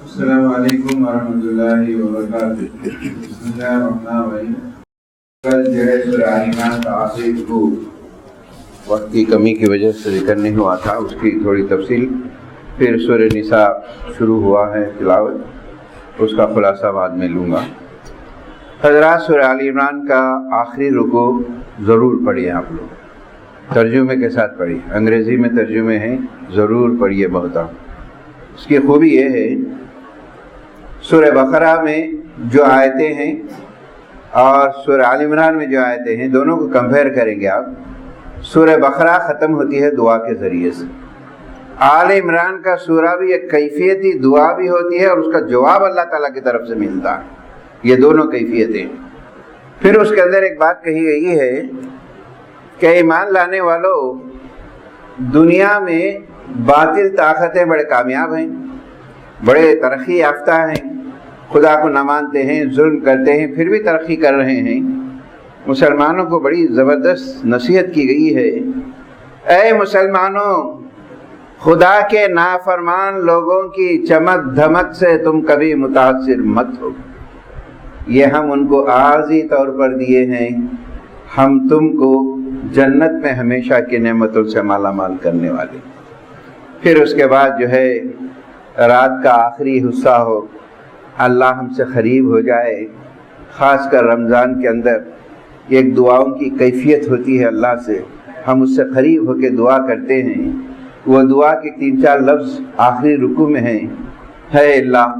السلام علیکم ورحمۃ اللہ وبرکاتہ۔ بسم اللہ الرحمن الرحیم۔ کل جو ہے سورہ آل عمران کا آخری رکوع وقت کی کمی کی وجہ سے ذکر نہیں ہوا تھا، اس کی تھوڑی تفصیل، پھر سورہ نساء شروع ہوا ہے تلاوت، اس کا خلاصہ بعد میں لوں گا۔ حضرات، سورہ آل عمران کا آخری رکوع ضرور پڑھیے، آپ لوگ ترجمے کے ساتھ پڑھیے، انگریزی میں ترجمے ہیں، ضرور پڑھیے بہت۔ اس کی خوبی یہ ہے، سورہ بقرہ میں جو آیتیں ہیں اور سورہ آل عمران میں جو آیتیں ہیں، دونوں کو کمپیئر کریں گے آپ۔ سورہ بقرہ ختم ہوتی ہے دعا کے ذریعے سے، آل عمران کا سورہ بھی ایک کیفیتی دعا بھی ہوتی ہے اور اس کا جواب اللہ تعالیٰ کی طرف سے ملتا ہے، یہ دونوں کیفیتیں۔ پھر اس کے اندر ایک بات کہی گئی ہے کہ ایمان لانے والوں، دنیا میں باطل طاقتیں بڑے کامیاب ہیں، بڑے ترقی یافتہ ہیں، خدا کو نہ مانتے ہیں، ظلم کرتے ہیں، پھر بھی ترقی کر رہے ہیں۔ مسلمانوں کو بڑی زبردست نصیحت کی گئی ہے، اے مسلمانوں، خدا کے نافرمان لوگوں کی چمک دھمک سے تم کبھی متاثر مت ہو، یہ ہم ان کو عارضی طور پر دیے ہیں، ہم تم کو جنت میں ہمیشہ کی نعمتوں سے مالا مال کرنے والے۔ پھر اس کے بعد جو ہے رات کا آخری حصہ ہو، اللہ ہم سے قریب ہو جائے، خاص کر رمضان کے اندر ایک دعاؤں کی کیفیت ہوتی ہے اللہ سے، ہم اس سے قریب ہو کے دعا کرتے ہیں۔ وہ دعا کے 3-4 لفظ آخری رکوع میں ہیں، ہے اللہ،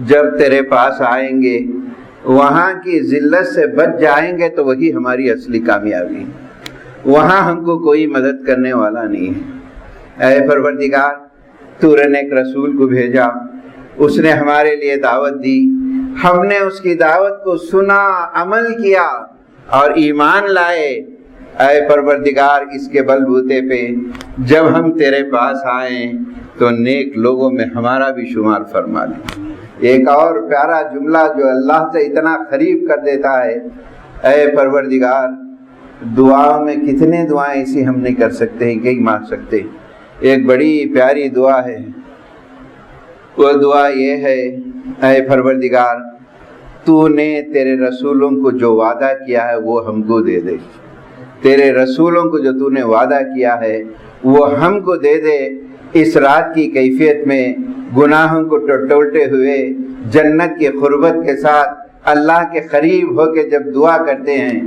جب تیرے پاس آئیں گے وہاں کی ذلت سے بچ جائیں گے تو وہی ہماری اصلی کامیابی ہے، وہاں ہم کو کوئی مدد کرنے والا نہیں ہے۔ اے پروردگار، تو نے ایک رسول کو بھیجا، اس نے ہمارے لیے دعوت دی، ہم نے اس کی دعوت کو سنا، عمل کیا اور ایمان لائے۔ اے پروردگار، اس کے بل بوتے پہ جب ہم تیرے پاس آئیں تو نیک لوگوں میں ہمارا بھی شمار فرما لے۔ ایک اور پیارا جملہ جو اللہ سے اتنا قریب کر دیتا ہے، اے پروردگار، دعاؤں میں کتنے دعائیں ایسی ہم نہیں کر سکتے ہیں کہ مانگ سکتے۔ ایک بڑی پیاری دعا ہے، وہ دعا یہ ہے، اے پروردگار، تو نے تیرے رسولوں کو جو وعدہ کیا ہے وہ ہم کو دے دے، تیرے رسولوں کو جو تو نے وعدہ کیا ہے وہ ہم کو دے دے۔ اس رات کی کیفیت میں گناہوں کو ٹولتے ہوئے جنت کی قربت کے ساتھ اللہ کے قریب ہو کے جب دعا کرتے ہیں،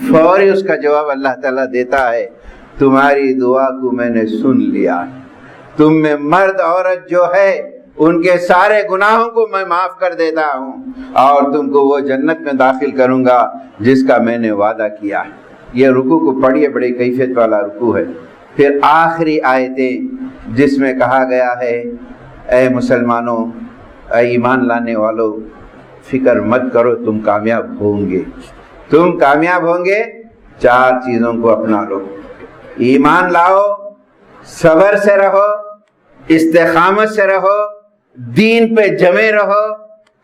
فوری اس کا جواب اللہ تعالیٰ دیتا ہے، تمہاری دعا کو میں نے سن لیا، تم میں مرد عورت جو ہے ان کے سارے گناہوں کو میں معاف کر دیتا ہوں اور تم کو وہ جنت میں داخل کروں گا جس کا میں نے وعدہ کیا ہے۔ یہ رکوع کو پڑھیے، بڑی کیفیت والا رکوع ہے۔ پھر آخری آیتیں جس میں کہا گیا ہے، اے مسلمانوں، اے ایمان لانے والوں، فکر مت کرو، تم کامیاب ہوں گے، تم کامیاب ہوں گے۔ 4 چیزوں کو اپنا لو، ایمان لاؤ، صبر سے رہو، استقامت سے رہو، دین پہ جمے رہو،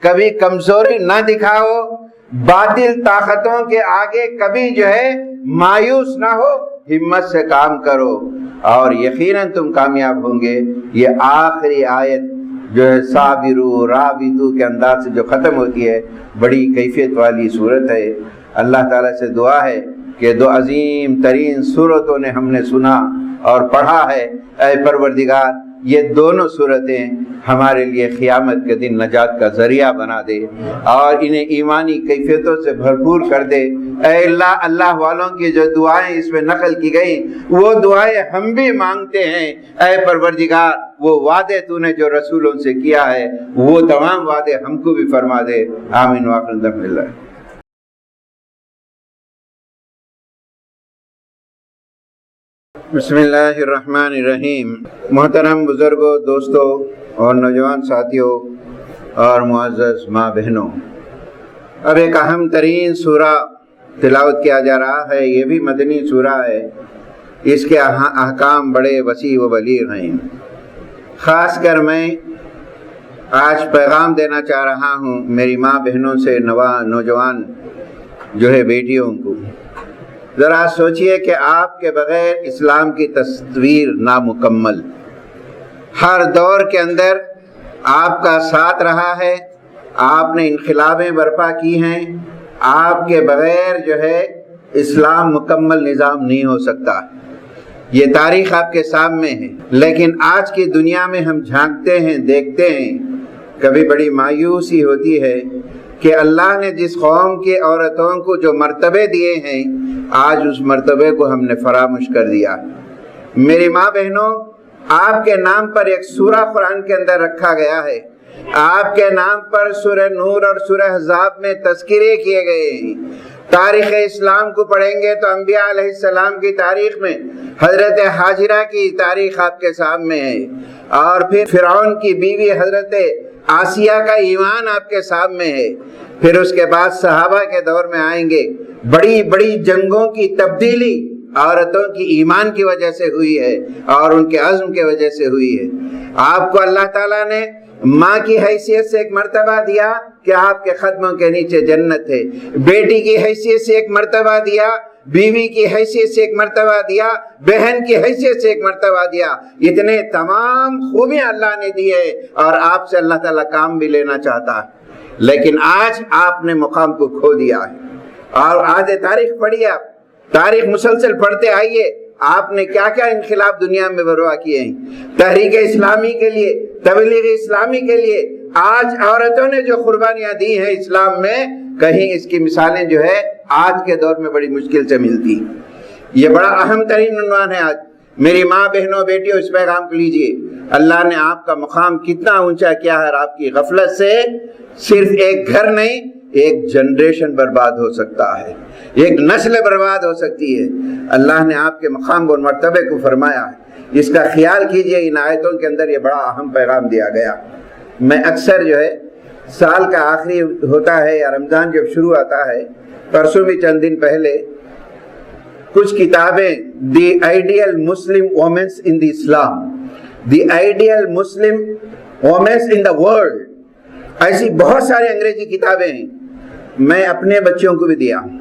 کبھی کمزوری نہ دکھاؤ، باطل طاقتوں کے آگے کبھی جو ہے مایوس نہ ہو، ہمت سے کام کرو اور یقیناً تم کامیاب ہوں گے۔ یہ آخری آیت جو ہے صابرو رابطو کے انداز سے جو ختم ہوتی ہے، بڑی کیفیت والی صورت ہے۔ اللہ تعالیٰ سے دعا ہے کہ 2 عظیم ترین صورتوں نے ہم نے سنا اور پڑھا ہے، اے پروردگار، یہ دونوں صورتیں ہمارے لیے قیامت کے دن نجات کا ذریعہ بنا دے اور انہیں ایمانی کیفیتوں سے بھرپور کر دے۔ اے اللہ، اللہ والوں کی جو دعائیں اس میں نقل کی گئیں وہ دعائیں ہم بھی مانگتے ہیں۔ اے پروردگار، وہ وعدے تو نے جو رسولوں سے کیا ہے وہ تمام وعدے ہم کو بھی فرما دے۔ آمین وآخر دعوانا۔ بسم اللہ الرحمن الرحیم۔ محترم بزرگوں، دوستوں اور نوجوان ساتھیوں اور معزز ماں بہنوں، اب ایک اہم ترین سورہ تلاوت کیا جا رہا ہے۔ یہ بھی مدنی سورہ ہے، اس کے احکام بڑے وسیع و بلیغ ہیں۔ خاص کر میں آج پیغام دینا چاہ رہا ہوں میری ماں بہنوں سے، نوجوان جو ہے بیٹیوں کو، ذرا سوچئے کہ آپ کے بغیر اسلام کی تصویر نامکمل۔ ہر دور کے اندر آپ کا ساتھ رہا ہے، آپ نے انقلابیں برپا کی ہیں، آپ کے بغیر جو ہے اسلام مکمل نظام نہیں ہو سکتا۔ یہ تاریخ آپ کے سامنے ہے، لیکن آج کی دنیا میں ہم جھانکتے ہیں، دیکھتے ہیں، کبھی بڑی مایوسی ہوتی ہے کہ اللہ نے جس قوم کی عورتوں کو جو مرتبے دیے ہیں، آج اس مرتبے کو ہم نے فراموش کر دیا۔ میری ماں بہنوں، آپ کے نام پر ایک سورہ قرآن کے اندر رکھا گیا ہے، آپ کے نام پر سورہ نور اور سورہ احزاب میں تذکرے کیے گئے ہیں۔ تاریخ اسلام کو پڑھیں گے تو انبیاء علیہ السلام کی تاریخ میں حضرت حاجرہ کی تاریخ آپ کے سامنے ہے، اور پھر فرعون کی بیوی حضرت آسیہ کا ایمان آپ کے سامنے ہے۔ پھر اس کے بعد صحابہ کے دور میں آئیں گے، بڑی بڑی جنگوں کی تبدیلی عورتوں کی ایمان کی وجہ سے ہوئی ہے اور ان کے عزم کی وجہ سے ہوئی ہے۔ آپ کو اللہ تعالیٰ نے ماں کی حیثیت سے ایک مرتبہ دیا کہ آپ کے قدموں کے نیچے جنت ہے، بیٹی کی حیثیت سے ایک مرتبہ دیا، بیوی کی حیثیت سے ایک مرتبہ دیا، بہن کی حیثیت سے ایک مرتبہ دیا۔ اتنے تمام خوبیاں اللہ نے دی ہے، اور آپ سے اللہ تعالیٰ کام بھی لینا چاہتا ہے، لیکن آج آپ نے مقام کو کھو دیا ہے۔ اور آج تاریخ پڑھیے، آپ تاریخ مسلسل پڑھتے آئیے، آپ نے کیا کیا انقلاب دنیا میں برپا کیے ہیں۔ تحریک اسلامی کے لیے، تبلیغ اسلامی کے لیے آج عورتوں نے جو قربانیاں دی ہیں اسلام میں، کہیں اس کی مثالیں جو ہے آج کے دور میں بڑی مشکل سے ملتی۔ یہ بڑا اہم ترین عنوان ہے آج۔ میری ماں بہنوں بیٹیوں، اس پیغام کو لیجئے، اللہ نے آپ کا مقام کتنا اونچا کیا ہے، اور آپ کی غفلت سے صرف ایک گھر نہیں، ایک جنریشن برباد ہو سکتا ہے، ایک نسل برباد ہو سکتی ہے۔ اللہ نے آپ کے مقام اور مرتبے کو فرمایا ہے، اس کا خیال کیجئے۔ ان آیتوں کے اندر یہ بڑا اہم پیغام دیا گیا۔ میں اکثر جو ہے سال کا آخری ہوتا ہے یا رمضان جب شروع آتا ہے، پرسوں بھی چند دن پہلے کچھ کتابیں، the ideal Muslim women's in the Islam, the ideal Muslim women's in the world, ایسی بہت ساری انگریزی کتابیں ہیں، میں اپنے بچوں کو بھی دیا ہوں۔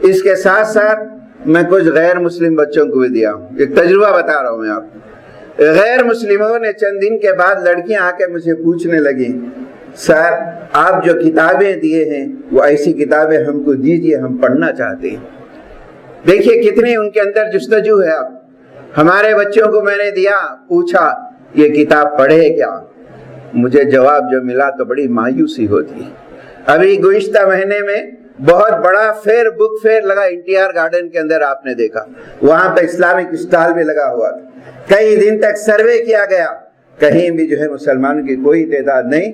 اس کے ساتھ ساتھ میں کچھ غیر مسلم بچوں کو بھی دیا ہوں۔ ایک تجربہ بتا رہا ہوں میں آپ۔ غیر مسلموں نے چند دن کے بعد لڑکیاں آ کے مجھے پوچھنے لگیں، سر آپ جو کتابیں دیے ہیں وہ ایسی کتابیں ہم کو دیجیے، ہم پڑھنا چاہتے ہیں۔ دیکھیے کتنی ان کے اندر جستجو ہے۔ اب ہمارے بچوں کو میں نے دیا، پوچھا یہ کتاب پڑھے کیا؟ مجھے جواب جو ملا تو بڑی مایوسی ہوتی ہے۔ ابھی گزشتہ مہینے میں بہت بڑا بک فیئر لگا NTR گارڈن کے اندر، آپ نے دیکھا وہاں پہ اسلامک اسٹال بھی لگا ہوا تھا۔ کئی دن تک سروے کیا گیا، کہیں بھی جو ہے مسلمانوں کی کوئی تعداد نہیں۔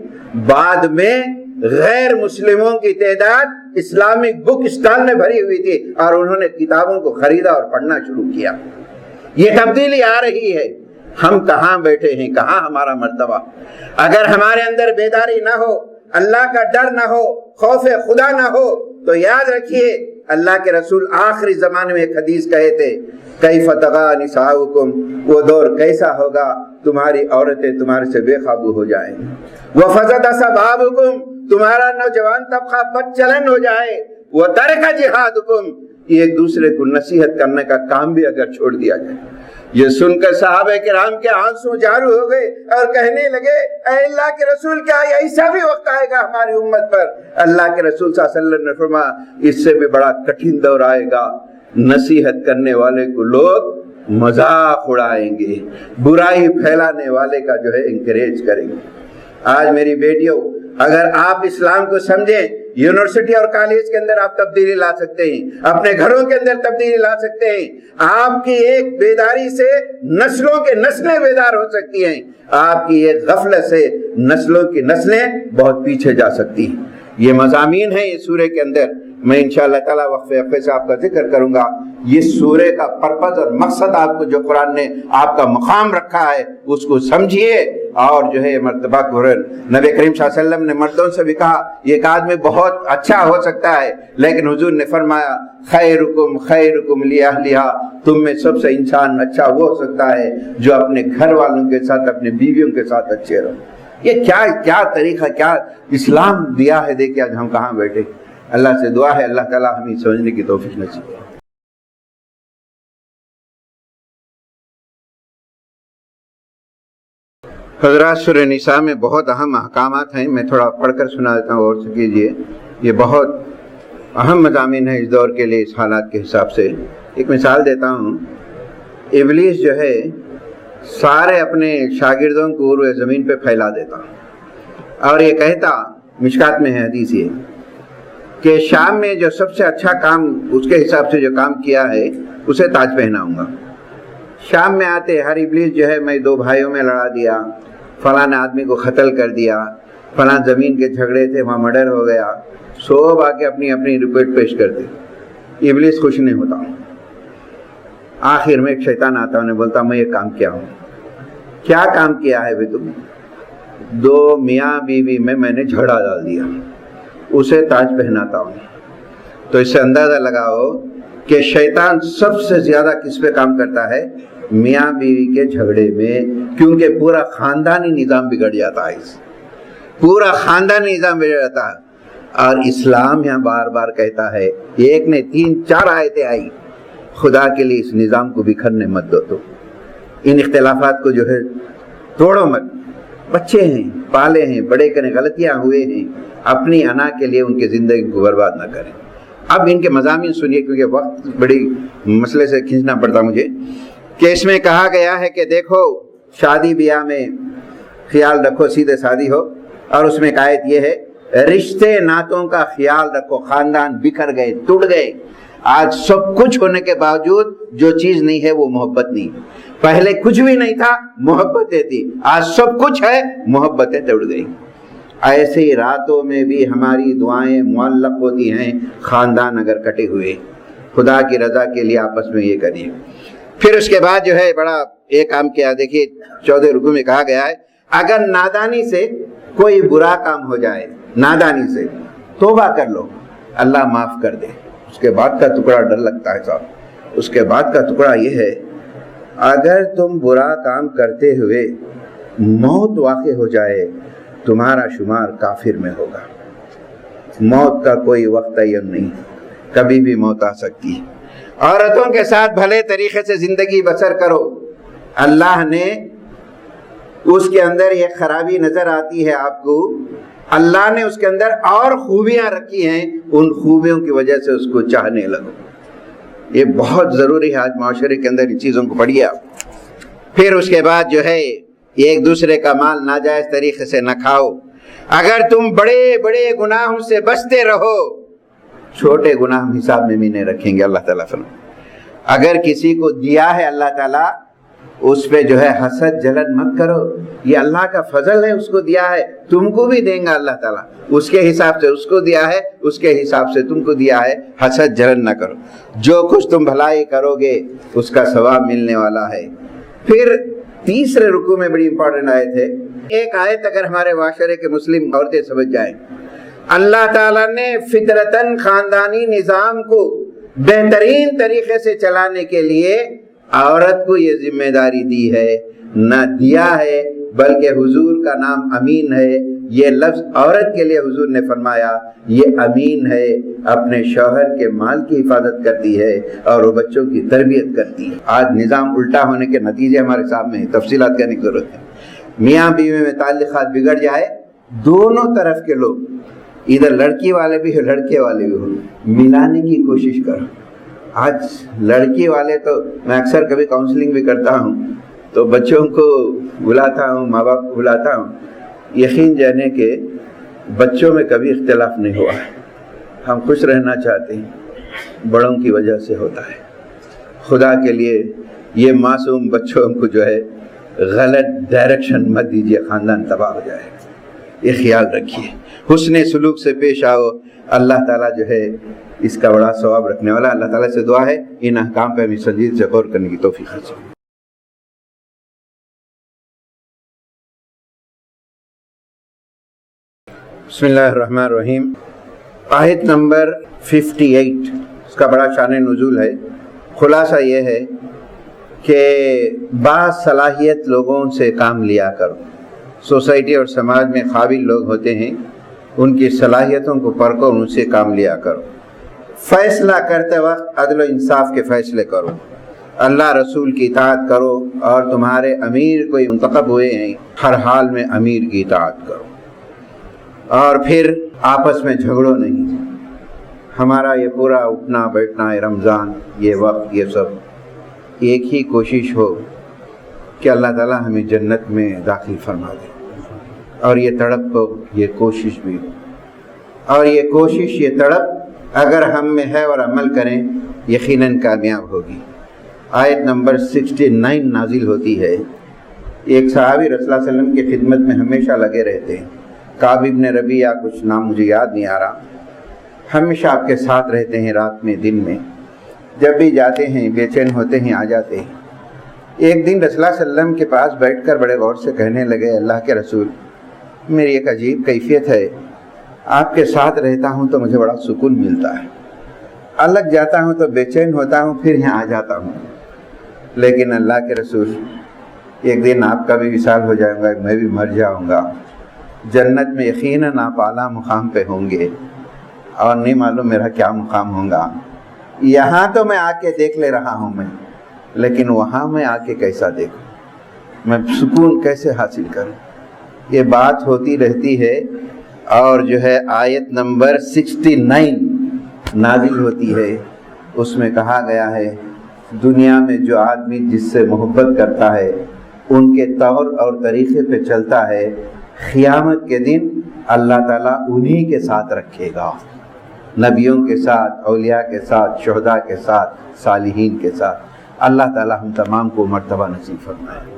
بعد میں غیر مسلموں کی تعداد اسلامک بک اسٹال میں بھری ہوئی تھی، اور انہوں نے کتابوں کو خریدا اور پڑھنا شروع کیا۔ یہ تبدیلی آ رہی ہے۔ ہم کہاں بیٹھے ہیں، کہاں ہمارا مرتبہ؟ اگر ہمارے اندر بیداری نہ ہو، اللہ کا ڈر نہ ہو، خوف خدا نہ ہو، تو یاد رکھیے اللہ کے رسول آخری زمانے میں ایک حدیث کہے تھے، کیف تغا نساؤکم، وہ دور کیسا ہوگا تمہاری عورتیں تمہارے سے بے قابو ہو جائیں، وفسد شبابکم، تمہارا نوجوان طبقہ بد چلن ہو جائے، وترک جہادکم، یہ ایک دوسرے کو نصیحت کرنے کا کام بھی اگر چھوڑ دیا جائے۔ یہ سن کر صحابہ کرام کے آنسو جارو ہو گئے اور کہنے لگے، اے اللہ کے رسول، کیا ایسا بھی وقت آئے گا ہماری امت پر؟ اللہ کے رسول صلی اللہ علیہ وسلم نے فرمایا، اس سے بھی بڑا کٹھن دور آئے گا، نصیحت کرنے والے کو لوگ مذاق اڑائیں گے، برائی پھیلانے والے کا جو ہے انکریج کریں گے۔ آج میری بیٹیوں، اگر آپ اسلام کو سمجھیں، یونیورسٹی اور کالج کے اندر آپ تبدیلی لا سکتے ہیں، اپنے گھروں کے اندر تبدیلی لا سکتے ہیں۔ آپ کی ایک بیداری سے نسلوں کے نسلیں بیدار ہو سکتی ہیں، آپ کی ایک غفلت سے نسلوں کی نسلیں بہت پیچھے جا سکتی ہیں۔ یہ مضامین ہیں اس سورے کے اندر۔ میں انشاءاللہ تعالیٰ وقفے سے آپ کا ذکر کروں گا۔ یہ سورے کا پرپز اور مقصد، آپ کو جو قرآن نے آپ کا مقام رکھا ہے اس کو سمجھیے، اور جو ہے مرتبہ کو نبی کریم صلی اللہ علیہ وسلم نے مردوں سے بھی کہا، ایک آدمی بہت اچھا ہو سکتا ہے، لیکن حضور نے فرمایا خیرکم خیرکم لاہلہا، تم میں سب سے انسان اچھا وہ ہو سکتا ہے جو اپنے گھر والوں کے ساتھ، اپنے بیویوں کے ساتھ اچھے رہو۔ یہ کیا طریقہ، کیا اسلام دیا ہے۔ دیکھیں آج ہم کہاں بیٹھے۔ اللہ سے دعا ہے اللہ تعالیٰ ہمیں سمجھنے کی توفیق نصیب کرے۔ حضرات سورہ نساء میں بہت اہم احکامات ہیں، میں تھوڑا پڑھ کر سنا دیتا ہوں، غور سے کیجیے، یہ بہت اہم مضامین ہیں اس دور کے لیے، اس حالات کے حساب سے۔ ایک مثال دیتا ہوں، ابلیس جو ہے سارے اپنے شاگردوں کو روئے زمین پہ پھیلا دیتا اور یہ کہتا، مشکات میں ہے حدیث یہ، کہ شام میں جو سب سے اچھا کام اس کے حساب سے جو کام کیا ہے اسے تاج پہناؤں گا۔ شام میں آتے ہر ابلیس جو ہے میں 2 بھائیوں میں لڑا دیا، فلاں آدمی کو قتل کر دیا، فلاں زمین کے جھگڑے تھے وہاں مرڈر ہو گیا، سب آ کے اپنی اپنی رپورٹ پیش کرتے، ابلیس خوش نہیں ہوتا۔ آخر میں ایک شیطان آتا انہیں بولتا میں یہ کام کیا ہوں، کیا کام کیا ہے بھائی تم؟ 2 میاں بیوی میں نے جھگڑا ڈال دیا، اسے تاج پہناتا ہوں۔ تو اس سے اندازہ لگاؤ کہ شیطان سب سے زیادہ کس پہ کام کرتا ہے؟ میاں بیوی کے جھگڑے میں، کیونکہ پورا خاندانی نظام بگڑ جاتا ہے، پورا خاندانی نظام بگڑ جاتا ہے۔ اور اسلام یہاں بار بار کہتا ہے، ایک نے 3-4 آیتیں آئی، خدا کے لیے اس نظام کو بکھرنے مت دو، تو ان اختلافات کو جو ہے توڑو مت۔ بچے ہیں، پالے ہیں، بڑے کریں، غلطیاں ہوئے ہیں، اپنی انا کے لیے ان کی زندگی کو برباد نہ کریں۔ اب ان کے مضامین سنیے، کیونکہ وقت بڑی مسئلے سے کھینچنا پڑتا مجھے، کہ اس میں کہا گیا ہے کہ دیکھو شادی بیاہ میں خیال رکھو، سیدھے شادی ہو، اور اس میں ایک آیت یہ ہے رشتے ناتوں کا خیال رکھو، خاندان بکھر گئے، ٹوٹ گئے۔ آج سب کچھ ہونے کے باوجود جو چیز نہیں ہے وہ محبت نہیں۔ پہلے کچھ بھی نہیں تھا، محبتیں تھی، آج سب کچھ ہے، محبتیں ٹوٹ گئی۔ ایسے ہی راتوں میں بھی ہماری دعائیں معلق ہوتی ہیں، خاندان اگر کٹے ہوئے۔ خدا کی رضا کے لیے آپس میں یہ کریے۔ پھر اس کے بعد جو ہے بڑا ایک کام کیا، دیکھیے 14 رکوع میں کہا گیا ہے اگر نادانی سے کوئی برا کام ہو جائے، نادانی سے توبہ کر لو، اللہ معاف کر دے۔ اس کے بعد کا ٹکڑا ڈر لگتا ہے صاحب، اس کے بعد کا ٹکڑا یہ ہے اگر تم برا کام کرتے ہوئے موت واقع ہو جائے تمہارا شمار کافر میں ہوگا۔ موت کا کوئی وقت تعین نہیں، کبھی بھی موت آ سکتی ہے۔ عورتوں کے ساتھ بھلے طریقے سے زندگی بسر کرو، اللہ نے اس کے اندر یہ خرابی نظر آتی ہے آپ کو، اللہ نے اس کے اندر اور خوبیاں رکھی ہیں، ان خوبیوں کی وجہ سے اس کو چاہنے لگو۔ یہ بہت ضروری ہے آج معاشرے کے اندر ان چیزوں کو پڑھیے آپ۔ پھر اس کے بعد جو ہے ایک دوسرے کا مال ناجائز طریقے سے نہ کھاؤ۔ اگر تم بڑے بڑے گناہوں سے بچتے رہو، چھوٹے گناہ حساب میں بھی نہیں رکھیں گے اللہ تعالیٰ فرمائے۔ اگر کسی کو دیا ہے اللہ تعالیٰ، اس پہ جو ہے حسد جلن مت کرو، یہ اللہ کا فضل ہے، اس کو دیا ہے، تم کو بھی دیں گا اللہ تعالیٰ، اس کے حساب سے اس کو دیا ہے، اس کے حساب سے تم کو دیا ہے، حسد جلن نہ کرو۔ جو کچھ تم بھلائی کرو گے اس کا ثواب ملنے والا ہے۔ پھر تیسرے رکوع میں بڑی امپورٹنٹ آیت ہے، ایک آیت اگر ہمارے معاشرے کے مسلم عورتیں سمجھ جائیں، اللہ تعالیٰ نے فطرتاً خاندانی نظام کو بہترین طریقے سے چلانے کے لیے عورت کو یہ ذمہ داری دی ہے، نہ دیا ہے بلکہ حضور کا نام امین ہے۔ یہ لفظ عورت کے لیے حضور نے فرمایا یہ امین ہے، اپنے شوہر کے مال کی حفاظت کرتی ہے اور وہ بچوں کی تربیت کرتی ہے۔ آج نظام الٹا ہونے کے نتیجے ہمارے سامنے ہیں، تفصیلات کرنے کی ضرورت ہے۔ میاں بیوی میں تعلقات بگڑ جائے، دونوں طرف کے لوگ، ادھر لڑکی والے بھی ہو لڑکے والے بھی ہو، ملانے کی کوشش کرو۔ آج لڑکی والے تو میں اکثر کبھی کاؤنسلنگ بھی کرتا ہوں تو بچوں کو بلاتا ہوں، ماں باپ کو بلاتا ہوں، یقین جانے کہ بچوں میں کبھی اختلاف نہیں ہوا ہے۔ ہم خوش رہنا چاہتے ہیں، بڑوں کی وجہ سے ہوتا ہے۔ خدا کے لیے یہ معصوم بچوں کو جو ہے غلط ڈائریکشن مت دیجیے، خاندان تباہ ہو جائے، یہ خیال رکھیے۔ حسن سلوک سے پیش آؤ، اللہ تعالیٰ جو ہے اس کا بڑا ثواب رکھنے والا۔ اللہ تعالیٰ سے دعا ہے ان احکام پہ ہمیں سنجید سے غور کرنے کی توفیق عطا فرمائے۔ بسم اللہ الرحمن الرحیم۔ آیت نمبر 58، اس کا بڑا شان نزول ہے۔ خلاصہ یہ ہے کہ بعض صلاحیت لوگوں سے کام لیا کرو۔ سوسائٹی اور سماج میں قابل لوگ ہوتے ہیں، ان کی صلاحیتوں کو پرکھو، ان سے کام لیا کرو۔ فیصلہ کرتے وقت عدل و انصاف کے فیصلے کرو۔ اللہ رسول کی اطاعت کرو اور تمہارے امیر کوئی منتخب ہوئے ہیں ہر حال میں امیر کی اطاعت کرو، اور پھر آپس میں جھگڑو نہیں۔ ہمارا یہ پورا اٹھنا بیٹھنا ہے رمضان، یہ وقت، یہ سب ایک ہی کوشش ہو کہ اللہ تعالیٰ ہمیں جنت میں داخل فرما دے، اور یہ تڑپ ہو، یہ کوشش بھی ہو، اور یہ کوشش، یہ تڑپ اگر ہم میں ہے اور عمل کریں یقیناً کامیاب ہوگی۔ آیت نمبر 69 نازل ہوتی ہے۔ ایک صحابی رسول اللہ علیہ وسلم کی خدمت میں ہمیشہ لگے رہتے ہیں، کعب بن ربیعہ، کچھ نام مجھے یاد نہیں آ رہا، ہمیشہ آپ کے ساتھ رہتے ہیں، رات میں دن میں، جب بھی جاتے ہیں بے چین ہوتے ہیں آ جاتے ہیں۔ ایک دن رسول اللہ علیہ وسلم کے پاس بیٹھ کر بڑے غور سے کہنے لگے، اللہ کے رسول، میری ایک عجیب کیفیت ہے، آپ کے ساتھ رہتا ہوں تو مجھے بڑا سکون ملتا ہے، الگ جاتا ہوں تو بے چین ہوتا ہوں، پھر یہاں آ جاتا ہوں، لیکن اللہ کے رسول ایک دن آپ کا بھی وصال ہو جائے گا، میں بھی مر جاؤں گا، جنت میں یقیناً آپ اعلیٰ مقام پہ ہوں گے، اور نہیں معلوم میرا کیا مقام ہوگا۔ یہاں تو میں آ کے دیکھ لے رہا ہوں میں، لیکن وہاں میں آ کے کیسا دیکھوں، میں سکون کیسے حاصل کروں؟ یہ بات ہوتی رہتی ہے، اور جو ہے آیت نمبر 69 نازل ہوتی ہے، اس میں کہا گیا ہے دنیا میں جو آدمی جس سے محبت کرتا ہے ان کے طور اور طریقے پہ چلتا ہے، قیامت کے دن اللہ تعالیٰ انہی کے ساتھ رکھے گا، نبیوں کے ساتھ، اولیاء کے ساتھ، شہداء کے ساتھ، صالحین کے ساتھ۔ اللہ تعالیٰ ہم تمام کو مرتبہ نصیب فرمائے۔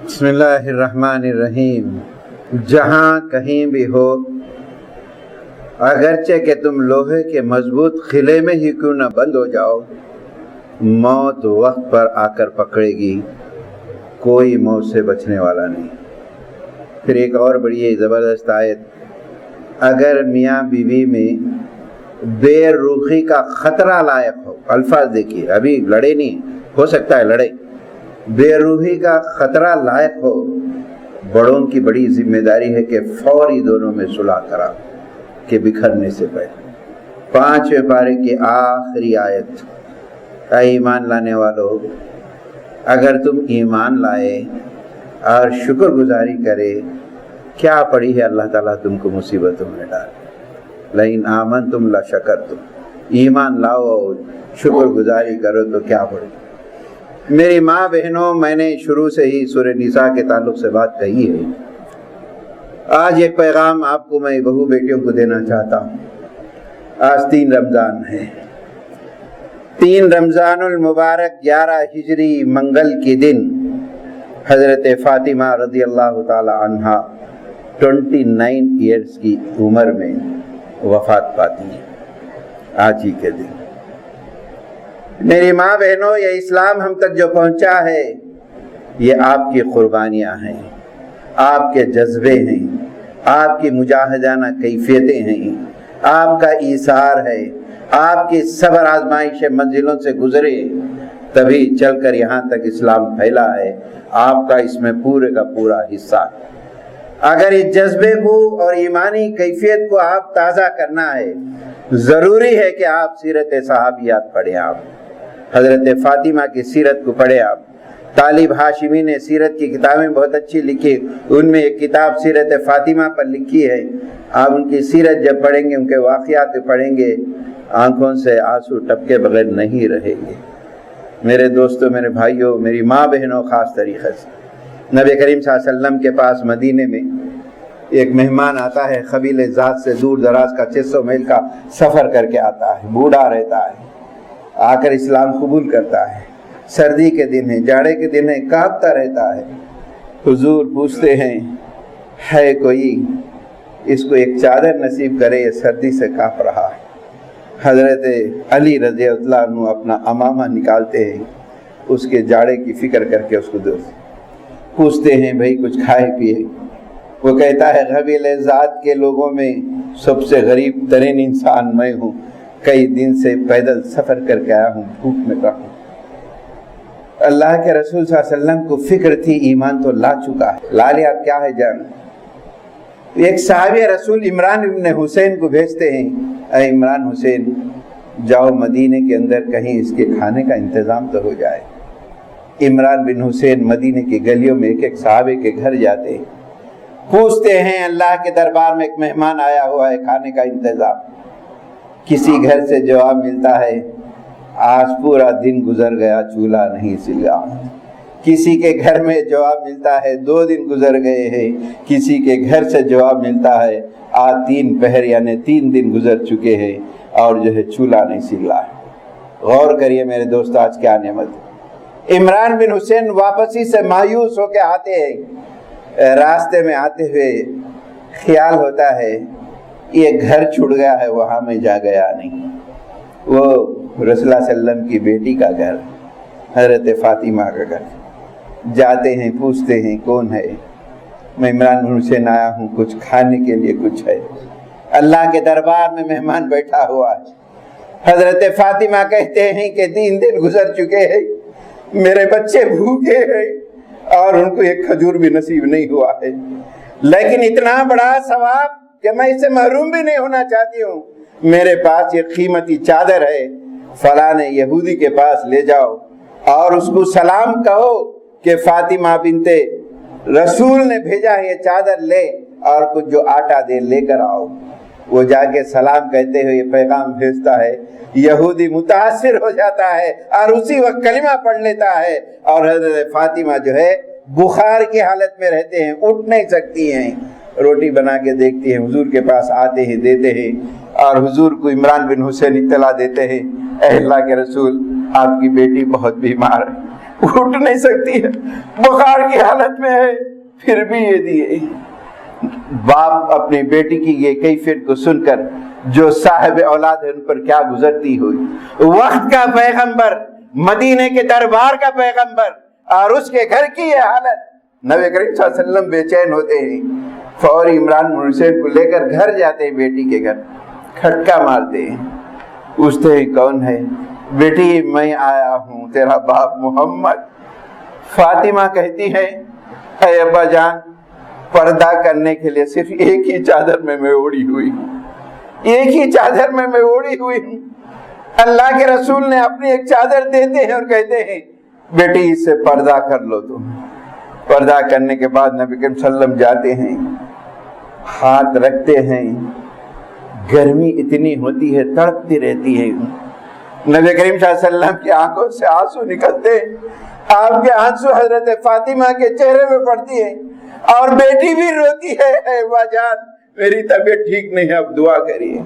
بسم اللہ الرحمن الرحیم۔ جہاں کہیں بھی ہو، اگرچہ کہ تم لوہے کے مضبوط قلعے میں ہی کیوں نہ بند ہو جاؤ، موت وقت پر آ کر پکڑے گی، کوئی موت سے بچنے والا نہیں۔ پھر ایک اور بڑی زبردست آیت، اگر میاں بیوی میں بے رخی کا خطرہ لائق ہو، الفاظ دیکھیے، ابھی لڑے نہیں، ہو سکتا ہے لڑے، بے روحی کا خطرہ لائق ہو، بڑوں کی بڑی ذمہ داری ہے کہ فوری دونوں میں صلح کرا کہ بکھرنے سے پہلے۔ 5ویں پارے کی آخری آیت، اے ایمان لانے والو، اگر تم ایمان لائے اور شکر گزاری کرے، کیا پڑی ہے اللہ تعالیٰ تم کو مصیبتوں میں ڈال، لئن آمنتم لشکرتم، ایمان لاؤ اور شکر گزاری کرو تو کیا پڑی۔ میری ماں بہنوں، میں نے شروع سے ہی سورہ نساء کے تعلق سے بات کہی ہے، آج ایک پیغام آپ کو میں بہو بیٹیوں کو دینا چاہتا ہوں۔ آج 3 رمضان ہے، 3 رمضان المبارک 11 ہجری منگل کے دن حضرت فاطمہ رضی اللہ تعالی عنہا 29 ایئرز کی عمر میں وفات پاتی ہے، آج ہی کے دن۔ میری ماں بہنوں، یہ اسلام ہم تک جو پہنچا ہے یہ آپ کی قربانیاں ہیں، آپ کے جذبے ہیں، آپ کی مجاہدانہ کیفیتیں ہیں، آپ کا ایثار ہے، آپ کی صبر آزمائش منزلوں سے گزرے تبھی چل کر یہاں تک اسلام پھیلا ہے، آپ کا اس میں پورے کا پورا حصہ ہے۔ اگر اس جذبے کو اور ایمانی کیفیت کو آپ تازہ کرنا ہے، ضروری ہے کہ آپ سیرت صحابیات پڑھیں، آپ حضرت فاطمہ کی سیرت کو پڑھیں۔ آپ طالب ہاشمی نے سیرت کی کتابیں بہت اچھی لکھی، ان میں ایک کتاب سیرت فاطمہ پر لکھی ہے، آپ ان کی سیرت جب پڑھیں گے، ان کے واقعات پڑھیں گے، آنکھوں سے آنسو ٹپکے بغیر نہیں رہیں گے۔ میرے دوستوں، میرے بھائیوں، میری ماں بہنوں، خاص طریقے سے نبی کریم صلی اللہ علیہ وسلم کے پاس مدینے میں ایک مہمان آتا ہے، قبیلے ذات سے دور دراز کا 600 میل کا سفر کر کے آتا ہے، بوڑھا رہتا ہے، آ کر اسلام قبول کرتا ہے، سردی کے دن ہے، جاڑے کے دن ہے، کانپتا رہتا ہے۔ حضور پوچھتے ہیں، ہے کوئی اس کو ایک چادر نصیب کرے، یہ سردی سے کانپ رہا ہے۔ حضرت علی رضی اللہ عنہ اپنا امامہ نکالتے ہیں، اس کے جاڑے کی فکر کر کے اس کو پوچھتے ہیں، بھائی کچھ کھائے پیے؟ وہ کہتا ہے، قبیلہ ذات کے لوگوں میں سب سے غریب ترین انسان میں ہوں، کئی دن سے پیدل سفر کر کے آیا ہوں، بھوک میں رہا ہوں۔ اللہ کے رسول صلی اللہ علیہ وسلم کو فکر تھی ایمان تو لا چکا ہے، لا لیا، اب کیا ہے جان؟ ایک صحابی رسول عمران ابن حسین کو بھیجتے ہیں، اے عمران حسین جاؤ مدینے کے اندر کہیں اس کے کھانے کا انتظام تو ہو جائے۔ عمران بن حسین مدینے کی گلیوں میں ایک ایک صحابے کے گھر جاتے ہیں، پوچھتے ہیں اللہ کے دربار میں ایک مہمان آیا ہوا ہے، کھانے کا انتظام۔ کسی گھر سے جواب ملتا ہے آج پورا دن گزر گیا چولہا نہیں سلگا۔ کسی کے گھر میں جواب ملتا ہے 2 دن گزر گئے ہیں۔ کسی کے گھر سے جواب ملتا ہے آج 3 پہر یعنی 3 دن گزر چکے ہیں اور جو ہے چولہا نہیں سلا ہے۔ غور کریے میرے دوست آج کیا نعمت ہے۔ عمران بن حسین واپسی سے مایوس ہو کے آتے ہیں، راستے میں آتے ہوئے خیال ہوتا ہے یہ گھر چھوڑ گیا ہے، وہاں میں جا گیا نہیں۔ وہ رسول اللہ صلی اللہ علیہ وسلم کی بیٹی کا گھر، حضرت فاطمہ کا گھر۔ جاتے ہیں، پوچھتے ہیں کون ہے؟ میں عمران بن حسین آیا ہوں، کچھ کھانے کے لیے کچھ ہے؟ اللہ کے دربار میں مہمان بیٹھا ہوا ہے۔ حضرت فاطمہ کہتے ہیں کہ 3 دن گزر چکے ہیں، میرے بچے بھوکے ہیں اور ان کو ایک کھجور بھی نصیب نہیں ہوا ہے، لیکن اتنا بڑا ثواب کہ میں اس سے محروم بھی نہیں ہونا چاہتی ہوں۔ میرے پاس یہ قیمتی چادر ہے، فلاں یہودی کے پاس لے جاؤ اور اس کو سلام کہو کہ فاطمہ بنت رسول نے بھیجا ہے، یہ چادر لے اور کچھ جو آٹا دے لے کر آؤ۔ وہ جا کے سلام کہتے ہوئے یہ پیغام بھیجتا ہے، یہودی متاثر ہو جاتا ہے اور اسی وقت کلمہ پڑھ لیتا ہے، اور حضرت فاطمہ جو ہے بخار کی حالت میں رہتے ہیں، اٹھ نہیں سکتی ہیں۔ روٹی بنا کے دیکھتی ہیں، حضور کے پاس آتے ہیں، دیتے ہیں، اور حضور کو عمران بن حسین اطلاع دیتے ہیں اے اللہ کے رسول آپ کی بیٹی بہت بیمار ہے، اٹھ نہیں سکتی ہے، بخار کی حالت میں ہے، پھر بھی یہ دیے۔ باپ اپنی بیٹی کی یہ کیفیت کو سن کر جو صاحب اولاد ہے ان پر کیا گزرتی ہوئی۔ وقت کا پیغمبر، مدینے کے دربار کا پیغمبر، اور اس کے گھر کی یہ حالت۔ نبی کریم صلی اللہ علیہ وسلم بے چین ہوتے ہیں، فوری عمران بن حسین کو لے کر گھر جاتے ہیں، بیٹی کے گھر کھٹکا مارتے ہیں، پوچھتے ہیں کون ہے؟ بیٹی میں آیا ہوں، تیرا باپ محمد۔ فاطمہ کہتی ہے اے ابا جان، پردہ کرنے کے لیے صرف ایک ہی چادر میں اوڑی ہوئی ہوں، ایک ہی چادر میں اوڑی ہوئی ہوں۔ اللہ کے رسول نے اپنی ایک چادر دیتے ہیں اور کہتے ہیں بیٹی اس سے پردہ کر لو۔ تم پردہ کرنے کے بعد نبی کریم صلی اللہ علیہ وسلم جاتے ہیں، ہاتھ رکھتے ہیں، گرمی اتنی ہوتی ہے تڑپتی رہتی ہے، نبی کریم صلی اللہ علیہ وسلم کی آنکھوں سے آنسو نکلتے ہیں، آپ کے آنسو حضرت فاطمہ کے چہرے میں پڑتی ہے اور بیٹی بھی روتی ہے اے ابا جان میری طبیعت ٹھیک نہیں ہے، اب دعا کریے۔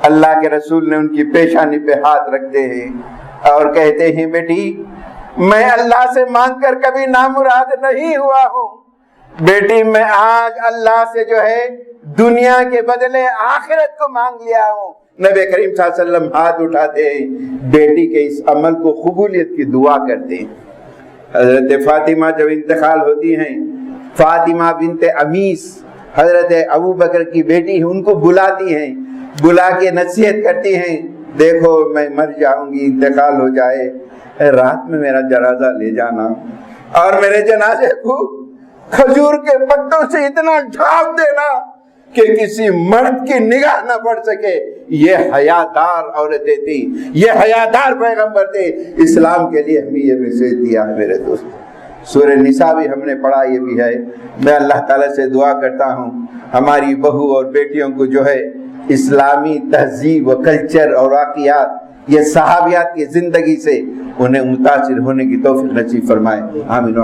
اللہ کے رسول نے ان کی پیشانی پہ ہاتھ رکھتے ہیں اور کہتے ہیں بیٹی میں اللہ سے مانگ کر کبھی نامراد نہیں ہوا ہوں، بیٹی میں آج اللہ سے جو ہے دنیا کے بدلے آخرت کو مانگ لیا ہوں۔ نبی کریم صلی اللہ علیہ وسلم ہاتھ اٹھاتے ہیں، بیٹی کے اس عمل کو قبولیت کی دعا کرتے ہیں۔ حضرت فاطمہ جب انتقال ہوتی ہیں، فاطمہ بنت امیس حضرت ابو بکر کی بیٹی ان کو بلاتی ہیں، بلا کے نصیحت کرتی ہیں دیکھو میں مر جاؤں گی، انتقال ہو جائے، رات میں میرا جنازہ لے جانا اور میرے جنازے کو کھجور کے پتوں سے اتنا ڈھانپ دینا کہ کسی مرد کی نگاہ نہ پڑ سکے۔ یہ حیادار عورتیں تھی، یہ حیادار پیغمبر تھے، اسلام کے لیے ہمیں یہ میسج دیا ہے میرے دوست۔ سورہ نساء بھی ہم نے پڑھا، یہ بھی ہے۔ میں اللہ تعالیٰ سے دعا کرتا ہوں ہماری بہو اور بیٹیوں کو جو ہے اسلامی تہذیب و کلچر اور واقعات، یہ صحابیات کی زندگی سے انہیں متاثر ہونے کی توفیق نصیب فرمائے، آمین۔